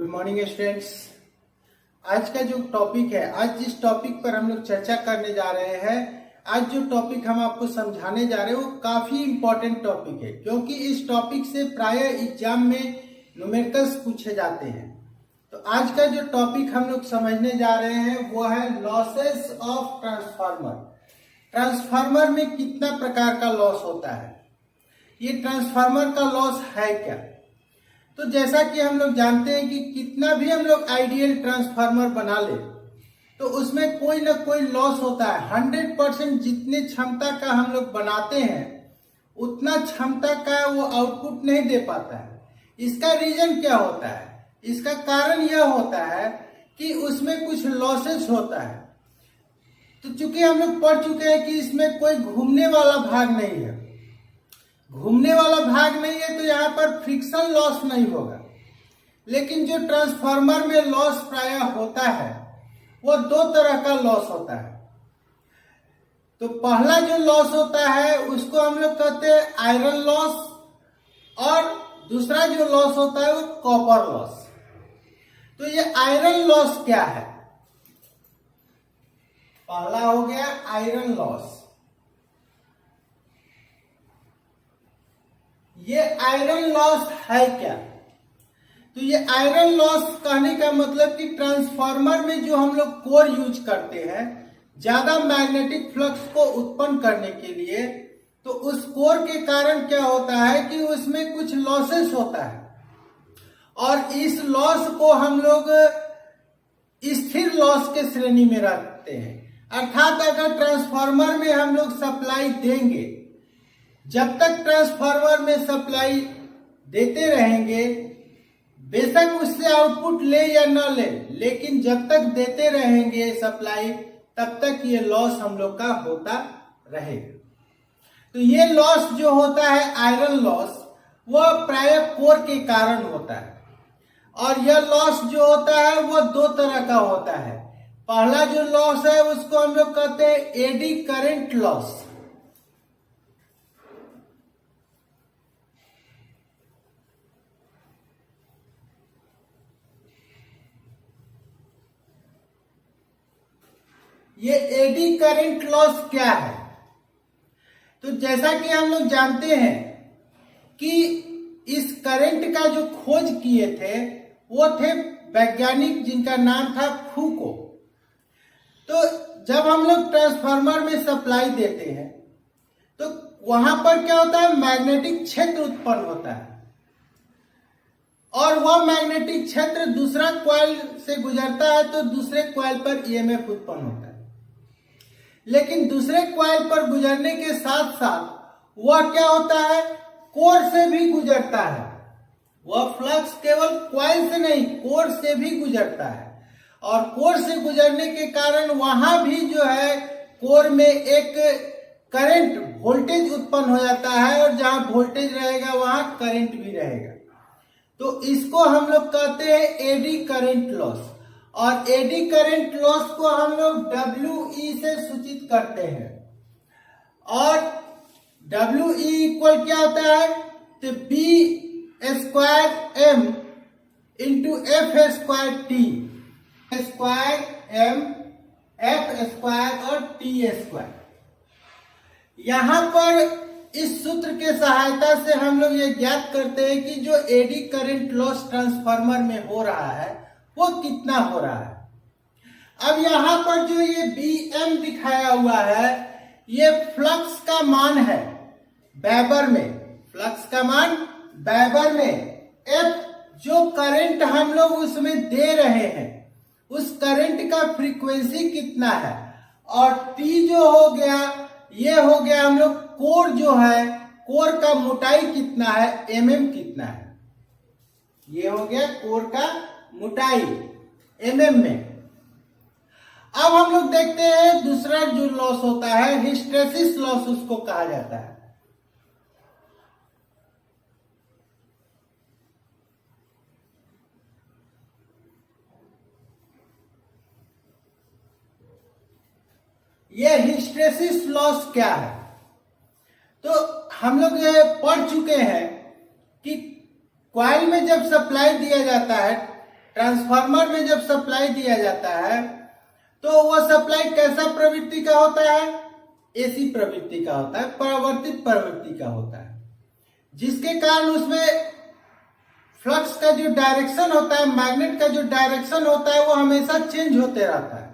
Good morning students. आज का जो टॉपिक है, आज जिस टॉपिक पर हम लोग चर्चा करने जा रहे हैं, आज जो टॉपिक हम आपको समझाने जा रहे हैं वो काफी इंपॉर्टेंट टॉपिक है, क्योंकि इस टॉपिक से प्राय एग्जाम में न्यूमेरिकल्स पूछे जाते हैं। तो आज का जो टॉपिक हम लोग समझने जा रहे हैं वो है लॉसेस ऑफ ट्रांसफार्मर। ट्रांसफार्मर में कितना प्रकार का लॉस होता है, ये ट्रांसफार्मर का लॉस है क्या। तो जैसा कि हम लोग जानते हैं कि कितना भी हम लोग आइडियल ट्रांसफार्मर बना ले तो उसमें कोई ना कोई लॉस होता है। 100% जितने क्षमता का हम लोग बनाते हैं उतना क्षमता का वो आउटपुट नहीं दे पाता है। इसका रीजन क्या होता है? इसका कारण यह होता है कि उसमें कुछ लॉसेस होता है। तो चूंकि हम लोग पढ़ चुके हैं कि इसमें कोई घूमने वाला भाग नहीं है, घूमने वाला भाग नहीं है, तो यहाँ पर फ्रिक्शन लॉस नहीं होगा। लेकिन जो ट्रांसफार्मर में लॉस प्राय होता है वो दो तरह का लॉस होता है। तो पहला जो लॉस होता है उसको हम लोग कहते हैं आयरन लॉस, और दूसरा जो लॉस होता है वो कॉपर लॉस। तो ये आयरन लॉस क्या है? पहला हो गया आयरन लॉस। ये आयरन लॉस है क्या? तो ये आयरन लॉस कहने का मतलब कि ट्रांसफार्मर में जो हम लोग कोर यूज करते हैं ज्यादा मैग्नेटिक फ्लक्स को उत्पन्न करने के लिए, तो उस कोर के कारण क्या होता है कि उसमें कुछ लॉसेस होता है, और इस लॉस को हम लोग स्थिर लॉस के श्रेणी में रखते हैं। अर्थात अगर ट्रांसफार्मर में हम लोग सप्लाई देंगे, जब तक ट्रांसफार्मर में सप्लाई देते रहेंगे, बेशक उससे आउटपुट ले या न ले, लेकिन जब तक देते रहेंगे सप्लाई तब तक ये लॉस हम लोग का होता रहेगा। तो ये लॉस जो होता है आयरन लॉस, वह प्राय कोर के कारण होता है। और यह लॉस जो होता है वो दो तरह का होता है। पहला जो लॉस है उसको हम लोग कहते हैं एडी करंट लॉस। ये एडी करंट लॉस क्या है? तो जैसा कि हम लोग जानते हैं कि इस करंट का जो खोज किए थे वो थे वैज्ञानिक जिनका नाम था फूको। तो जब हम लोग ट्रांसफार्मर में सप्लाई देते हैं तो वहां पर क्या होता है, मैग्नेटिक क्षेत्र उत्पन्न होता है, और वह मैग्नेटिक क्षेत्र दूसरा कॉइल से गुजरता है तो दूसरे कॉइल पर ईएमएफ उत्पन्न होता है। लेकिन दूसरे कॉइल पर गुजरने के साथ साथ वह क्या होता है, कोर से भी गुजरता है। वह फ्लक्स केवल कॉइल से नहीं, कोर से भी गुजरता है, और कोर से गुजरने के कारण वहां भी जो है कोर में एक करंट वोल्टेज उत्पन्न हो जाता है, और जहां वोल्टेज रहेगा वहां करंट भी रहेगा। तो इसको हम लोग कहते हैं एडी करंट लॉस, और एडी करंट लॉस को हम लोग WE से सूचित करते हैं। और WE इक्वल क्या होता है, तो B² M into F² T²M F² और T²। यहां पर इस सूत्र के सहायता से हम लोग ये ज्ञात करते हैं कि जो एडी करंट लॉस ट्रांसफार्मर में हो रहा है वो कितना हो रहा है। अब यहां पर जो ये BM दिखाया हुआ है ये फ्लक्स का मान है वेबर में, फ्लक्स का मान वेबर में। F जो करंट हम लोग उसमें दे रहे हैं उस करंट का फ्रीक्वेंसी कितना है, और T जो हो गया ये हो गया हम लोग कोर जो है, कोर का मोटाई कितना है, mm कितना है। ये हो गया कोर का मोटाई mm में। अब हम लोग देखते हैं दूसरा जो लॉस होता है हिस्टेरेसिस लॉस उसको कहा जाता है। यह हिस्टेरेसिस लॉस क्या है? तो हम लोग ये पढ़ चुके हैं कि कॉइल में जब सप्लाई दिया जाता है ट्रांसफार्मर में जब सप्लाई दिया जाता है तो वो सप्लाई कैसा प्रवृत्ति का होता है? एसी प्रवृत्ति का होता है, परावर्तित प्रवृत्ति का होता है, जिसके कारण उसमें फ्लक्स का जो डायरेक्शन होता है, मैग्नेट का जो डायरेक्शन होता है, वो हमेशा चेंज होते रहता है।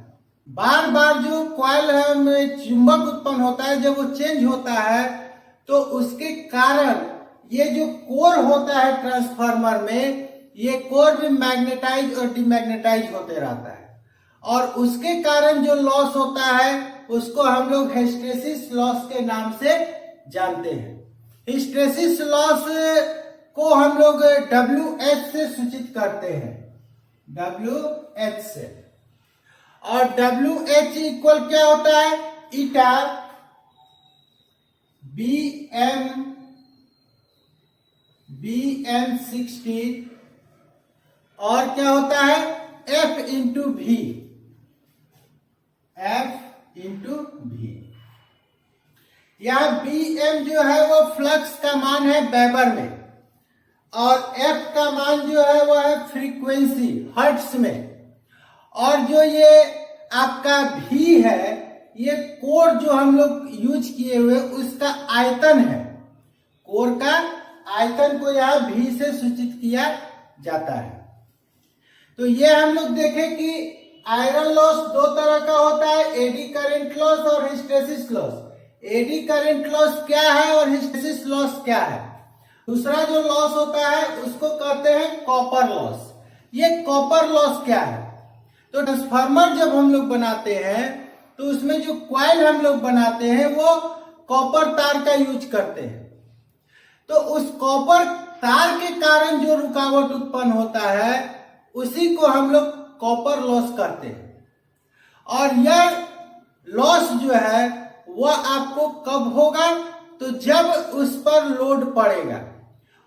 बार बार जो कॉइल में चुंबक उत्पन्न होता है, जब वो चेंज होता है तो उसके कारण ये जो कोर होता है ट्रांसफार्मर में, ये कोर भी मैग्नेटाइज और डिमैग्नेटाइज होते रहता है, और उसके कारण जो लॉस होता है उसको हम लोग हिस्टैरिसीस लॉस के नाम से जानते हैं। हिस्टैरिसीस लॉस को हम लोग WH से सूचित करते हैं, WH से। और WH इक्वल क्या होता है? ईटा BM60 और क्या होता है? F into V, F into V। यहां BM जो है वो फ्लक्स का मान है वेबर में, और F का मान जो है वो है फ्रीक्वेंसी हर्ट्ज में, और जो ये आपका V है, ये कोर जो हम लोग यूज किए हुए उसका आयतन है। कोर का आयतन को यहाँ V से सूचित किया जाता है। तो ये हम लोग देखें कि आयरन लॉस दो तरह का होता है, एडी करंट लॉस और hysteresis loss. Eddy current loss क्या है और हिस्टैरिसीस लॉस क्या है? दूसरा जो लॉस होता है उसको कहते हैं कॉपर लॉस। ये कॉपर लॉस क्या है? तो ट्रांसफार्मर जब हम लोग बनाते हैं तो उसमें जो कॉइल हम लोग बनाते हैं वो कॉपर तार का यूज करते हैं। तो उस कॉपर तार के कारण जो रुकावट उत्पन्न होता है उसी को हम लोग कॉपर लॉस करते हैं। और यह लॉस जो है वह आपको कब होगा? तो जब उस पर लोड पड़ेगा,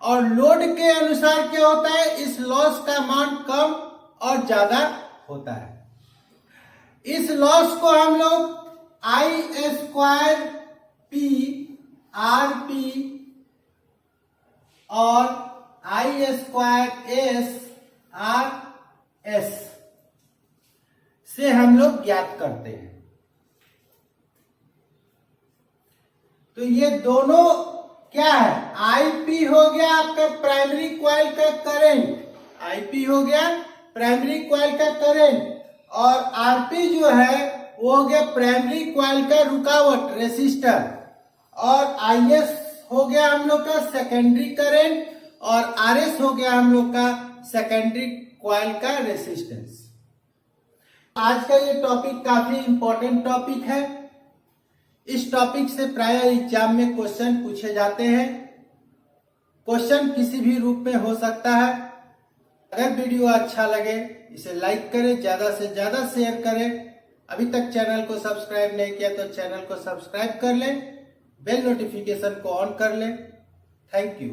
और लोड के अनुसार क्या होता है, इस लॉस का मान कम और ज्यादा होता है। इस लॉस को हम लोग I² RP और I² RS से हम लोग ज्ञात करते हैं। तो ये दोनों क्या है? IP हो गया आपका प्राइमरी कॉइल का करंट, IP हो गया प्राइमरी कॉइल का करंट, और RP जो है वो हो गया प्राइमरी कॉइल का रुकावट रेसिस्टर, और IS हो गया हम लोग का सेकेंडरी करंट, और RS हो गया हम लोग का सेकेंडरी कॉइल का रेसिस्टेंस। आज का ये टॉपिक काफी इंपॉर्टेंट टॉपिक है। इस टॉपिक से प्राय एग्जाम में क्वेश्चन पूछे जाते हैं। क्वेश्चन किसी भी रूप में हो सकता है। अगर वीडियो अच्छा लगे इसे लाइक करें, ज्यादा से ज्यादा शेयर करें। अभी तक चैनल को सब्सक्राइब नहीं किया तो चैनल को सब्सक्राइब कर लें, बेल नोटिफिकेशन को ऑन कर लें। Thank you.